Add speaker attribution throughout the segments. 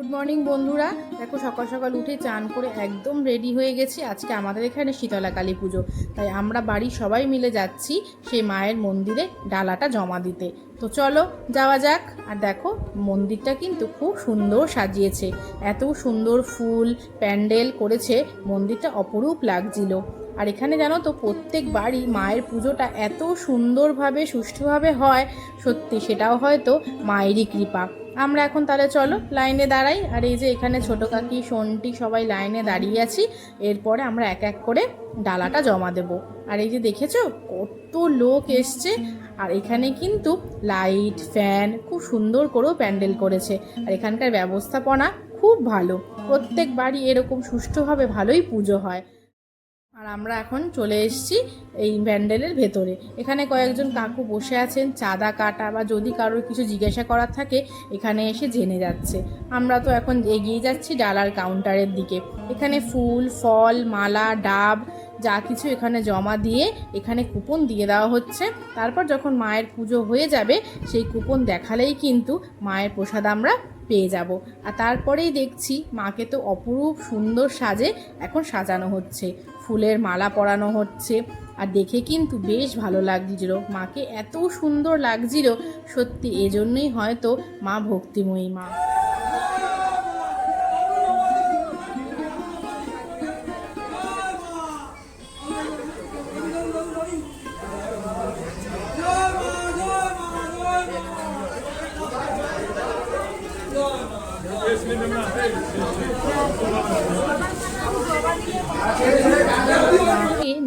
Speaker 1: Good morning বন্ধুরা। দেখো সকাল সকাল উঠে চান করে একদম রেডি হয়ে গেছি। আজকে আমাদের এখানে শীতলা কালী পুজো, তাই আমরা বাড়ির সবাই মিলে যাচ্ছি সেই মায়ের মন্দিরে ডালাটা জমা দিতে। তো চলো যাওয়া যাক। আর দেখো মন্দিরটা কিন্তু খুব সুন্দর সাজিয়েছে, এত সুন্দর ফুল প্যান্ডেল করেছে, মন্দিরটা অপরূপ লাগছিল। আর এখানে জানো তো প্রত্যেক বাড়ি মায়ের পুজোটা এত সুন্দরভাবে সুষ্ঠুভাবে হয়, সত্যি সেটাও হয়তো মায়েরই কৃপা। আমরা এখন তাহলে চলো লাইনে দাঁড়াই। আর এই যে এখানে ছোটো কাকি সন্টি সবাই লাইনে দাঁড়িয়ে আছি, এরপরে আমরা এক এক করে ডালাটা জমা দেব। আর এই যে দেখেছো কত লোক এসছে, আর এখানে কিন্তু লাইট ফ্যান খুব সুন্দর করেও প্যান্ডেল করেছে। আর এখানকার ব্যবস্থাপনা খুব ভালো, প্রত্যেক বাড়ি এরকম সুষ্ঠুভাবে ভালোই পুজো হয়। আর আমরা এখন চলে এসেছি এই প্যান্ডেলের ভেতরে। এখানে কয়েকজন কাকু বসে আছেন চাঁদা কাটা বা যদি কারোর কিছু জিজ্ঞাসা করার থাকে এখানে এসে জেনে যাচ্ছে। আমরা তো এখন এগিয়ে যাচ্ছি ডালার কাউন্টারের দিকে। এখানে ফুল ফল মালা ডাব যা কিছু এখানে জমা দিয়ে এখানে কুপন দিয়ে দেওয়া হচ্ছে। তারপর যখন মায়ের পুজো হয়ে যাবে সেই কুপন দেখালেই কিন্তু মায়ের প্রসাদ আমরা পেয়ে যাব। আর তারপরেই দেখছি মাকে তো অপরূপ সুন্দর সাজে এখন সাজানো হচ্ছে, ফুলের মালা পরানো হচ্ছে। আর দেখে কিন্তু বেশ ভালো লাগছিল, মাকে এত সুন্দর লাগছিল সত্যি, এজন্যই হয়তো মা ভক্তিময়ী মা।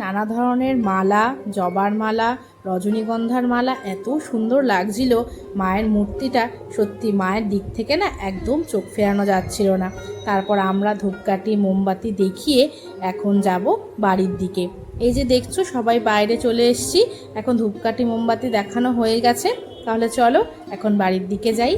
Speaker 1: নানা ধরনের মালা, জবার মালা, রজনীগন্ধার মালা এত সুন্দর লাগছিল। মায়ের মূর্তিটা সত্যি মায়ের দিক থেকে না একদম চোখ ফেরানো যাচ্ছিল না। তারপর আমরা ধূপকাঠি মোমবাতি দেখিয়ে এখন যাব বাড়ির দিকে। এই যে দেখছো সবাই বাইরে চলে এসেছি, এখন ধূপকাঠি মোমবাতি দেখানো হয়ে গেছে। তাহলে চলো এখন বাড়ির দিকে যাই।